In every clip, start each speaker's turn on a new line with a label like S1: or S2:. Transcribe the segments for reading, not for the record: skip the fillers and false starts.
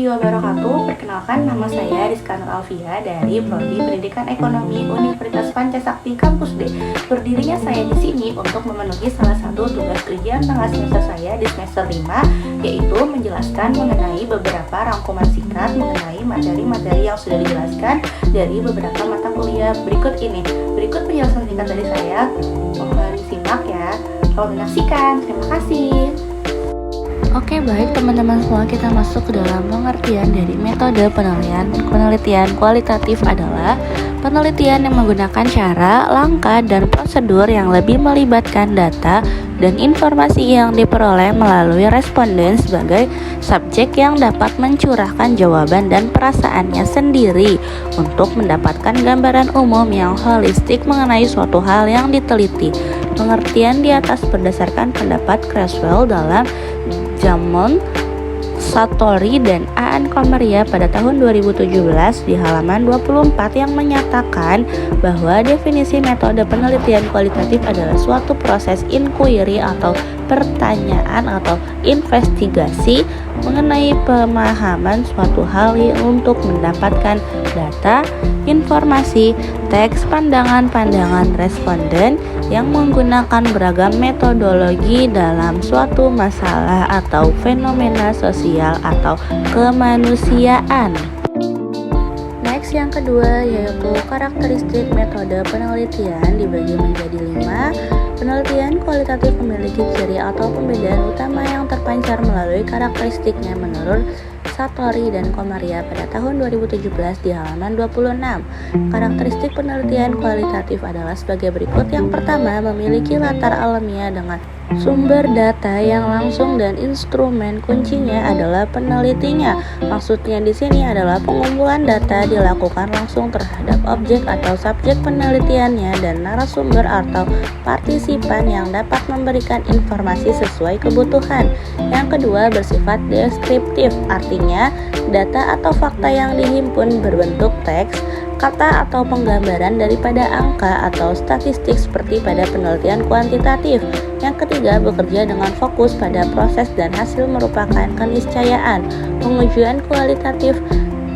S1: warahmatullahi wabarakatuh. Perkenalkan, nama saya Rizka Nur Alfia dari Prodi Pendidikan Ekonomi Universitas Pancasakti Kampus D. Berdirinya saya di sini untuk memenuhi salah satu tugas ujian tengah semester saya di semester 5, yaitu menjelaskan mengenai beberapa rangkuman singkat mengenai materi-materi yang sudah dijelaskan dari beberapa mata kuliah berikut ini. Berikut penjelasan singkat dari saya, mohon disimak ya. Selamat menyaksikan, terima kasih.
S2: Oke, baik teman-teman semua, kita masuk ke dalam pengertian dari metode penelitian. Penelitian kualitatif adalah penelitian yang menggunakan cara, langkah, dan prosedur yang lebih melibatkan data dan informasi yang diperoleh melalui responden sebagai subjek yang dapat mencurahkan jawaban dan perasaannya sendiri untuk mendapatkan gambaran umum yang holistik mengenai suatu hal yang diteliti. Pengertian di atas berdasarkan pendapat Creswell dalam Jamon, Satori, dan Aan Komaria pada tahun 2017 di halaman 24 yang menyatakan bahwa definisi metode penelitian kualitatif adalah suatu proses inquiry atau pertanyaan atau investigasi mengenai pemahaman suatu hal untuk mendapatkan data, informasi, teks, pandangan responden yang menggunakan beragam metodologi dalam suatu masalah atau fenomena sosial atau kemanusiaan. Next, yang kedua yaitu karakteristik metode penelitian dibagi menjadi 5. Penelitian kualitatif memiliki ciri atau pembedaan utama yang terpancar melalui karakteristiknya menurut Satori dan Komaria pada tahun 2017 di halaman 26. Karakteristik penelitian kualitatif adalah sebagai berikut. Yang pertama, memiliki latar alamiah dengan sumber data yang langsung dan instrumen kuncinya adalah penelitinya. Maksudnya di sini adalah pengumpulan data dilakukan langsung terhadap objek atau subjek penelitiannya dan narasumber atau partisipan yang dapat memberikan informasi sesuai kebutuhan. Yang kedua, bersifat deskriptif, artinya data atau fakta yang dihimpun berbentuk teks, kata atau penggambaran daripada angka atau statistik seperti pada penelitian kuantitatif. Yang ketiga, bekerja dengan fokus pada proses dan hasil merupakan keniscayaan. Pengujian kualitatif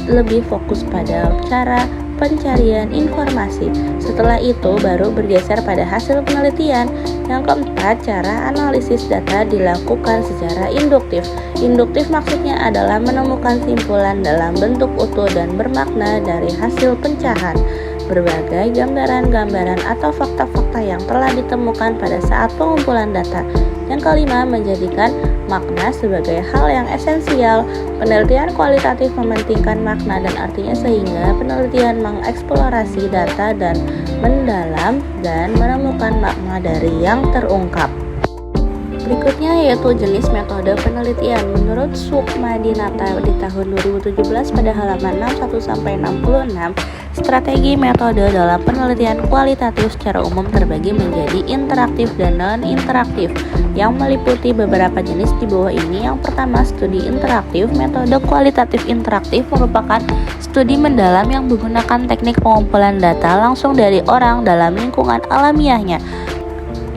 S2: lebih fokus pada cara pencarian informasi. Setelah itu baru bergeser pada hasil penelitian. Yang keempat, cara analisis data dilakukan secara induktif. Induktif maksudnya adalah menemukan simpulan dalam bentuk utuh dan bermakna dari hasil pencerahan berbagai gambaran-gambaran atau fakta-fakta yang telah ditemukan pada saat pengumpulan data. Yang kelima, menjadikan makna sebagai hal yang esensial. Penelitian kualitatif mementingkan makna dan artinya sehingga penelitian mengeksplorasi data dan mendalam dan menemukan makna dari yang terungkap. Berikutnya yaitu jenis metode penelitian. Menurut Sukmadinata di tahun 2017 pada halaman 61-66, strategi metode dalam penelitian kualitatif secara umum terbagi menjadi interaktif dan non-interaktif yang meliputi beberapa jenis di bawah ini. Yang pertama, studi interaktif. Metode kualitatif interaktif merupakan studi mendalam yang menggunakan teknik pengumpulan data langsung dari orang dalam lingkungan alamiahnya.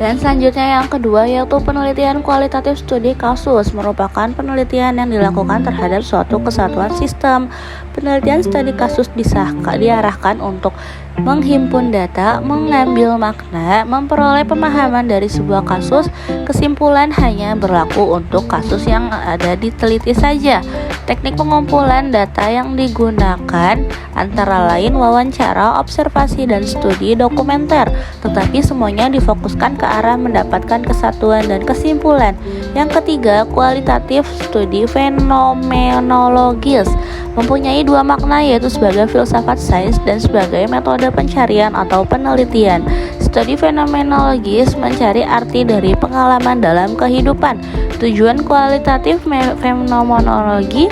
S2: Dan selanjutnya yang kedua yaitu penelitian kualitatif studi kasus, merupakan penelitian yang dilakukan terhadap suatu kesatuan sistem. Penelitian studi kasus diarahkan untuk menghimpun data, mengambil makna, memperoleh pemahaman dari sebuah kasus. Kesimpulan hanya berlaku untuk kasus yang ada diteliti saja. Teknik pengumpulan data yang digunakan antara lain wawancara, observasi, dan studi dokumenter, tetapi semuanya difokuskan ke arah mendapatkan kesatuan dan kesimpulan. Yang ketiga, kualitatif studi fenomenologis, mempunyai dua makna yaitu sebagai filsafat sains dan sebagai metode pencarian atau penelitian. Studi fenomenologis mencari arti dari pengalaman dalam kehidupan. Tujuan kualitatif fenomenologi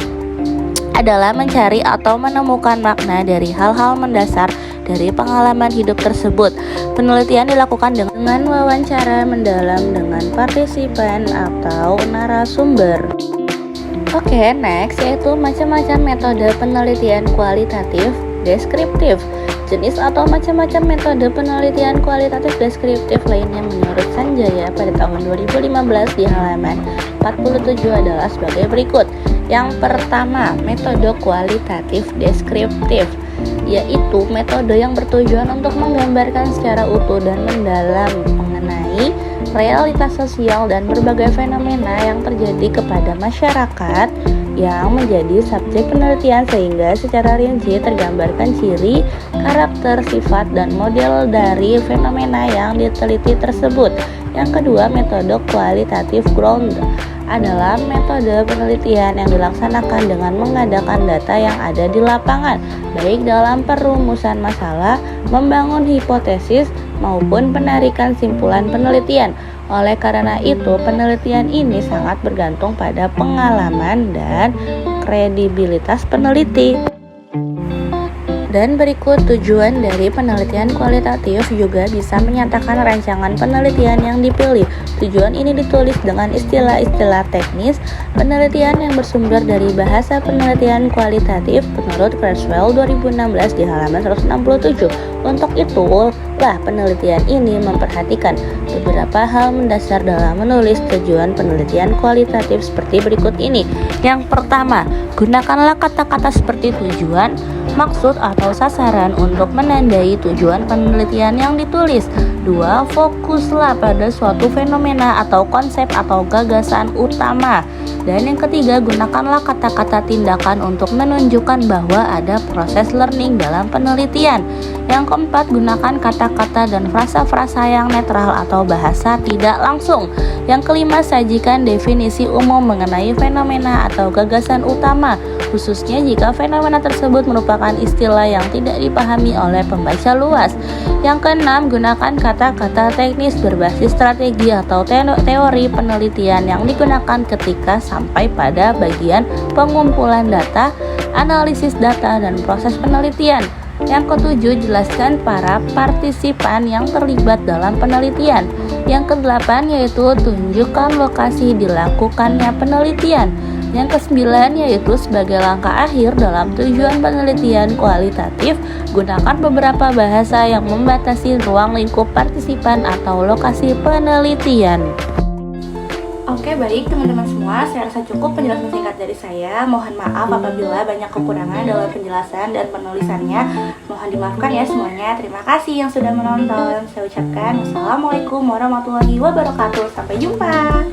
S2: adalah mencari atau menemukan makna dari hal-hal mendasar dari pengalaman hidup tersebut. Penelitian dilakukan dengan wawancara mendalam dengan partisipan atau narasumber. Oke, next yaitu macam-macam metode penelitian kualitatif. Deskriptif. jenis atau macam-macam metode penelitian kualitatif deskriptif lainnya menurut Sanjaya pada tahun 2015 di halaman 47 adalah sebagai berikut. Yang pertama, metode kualitatif deskriptif, yaitu metode yang bertujuan untuk menggambarkan secara utuh dan mendalam mengenai realitas sosial dan berbagai fenomena yang terjadi kepada masyarakat yang menjadi subjek penelitian sehingga secara rinci tergambarkan ciri, karakter, sifat, dan model dari fenomena yang diteliti tersebut. Yang kedua, metode kualitatif ground adalah metode penelitian yang dilaksanakan dengan mengadakan data yang ada di lapangan, baik dalam perumusan masalah, membangun hipotesis, maupun penarikan simpulan penelitian. Oleh karena itu, penelitian ini sangat bergantung pada pengalaman dan kredibilitas peneliti. Dan berikut tujuan dari penelitian kualitatif juga bisa menyatakan rancangan penelitian yang dipilih. Tujuan ini ditulis dengan istilah-istilah teknis penelitian yang bersumber dari bahasa penelitian kualitatif menurut Creswell 2016 di halaman 167. Untuk itu, penelitian ini memperhatikan beberapa hal mendasar dalam menulis tujuan penelitian kualitatif seperti berikut ini. Yang pertama, gunakanlah kata-kata seperti tujuan, maksud atau sasaran untuk menandai tujuan penelitian yang ditulis. 2. Fokuslah pada suatu fenomena atau konsep atau gagasan utama. Dan yang ketiga, gunakanlah kata-kata tindakan untuk menunjukkan bahwa ada proses learning dalam penelitian. Yang keempat, gunakan kata-kata dan frasa-frasa yang netral atau bahasa tidak langsung. Yang kelima, sajikan definisi umum mengenai fenomena atau gagasan utama, khususnya jika fenomena tersebut merupakan istilah yang tidak dipahami oleh pembaca luas. Yang keenam, gunakan kata-kata teknis berbasis strategi atau teori penelitian yang digunakan ketika sampai pada bagian pengumpulan data, analisis data, dan proses penelitian. Yang ketujuh, jelaskan para partisipan yang terlibat dalam penelitian. Yang kedelapan yaitu tunjukkan lokasi dilakukannya penelitian. Yang kesembilan yaitu sebagai langkah akhir dalam tujuan penelitian kualitatif, gunakan beberapa bahasa yang membatasi ruang lingkup partisipan atau lokasi penelitian.
S1: Oke, baik teman-teman semua, saya rasa cukup penjelasan singkat dari saya. Mohon maaf apabila banyak kekurangan dalam penjelasan dan penulisannya. Mohon dimaafkan ya semuanya. Terima kasih yang sudah menonton. Saya ucapkan wassalamualaikum warahmatullahi wabarakatuh. Sampai jumpa.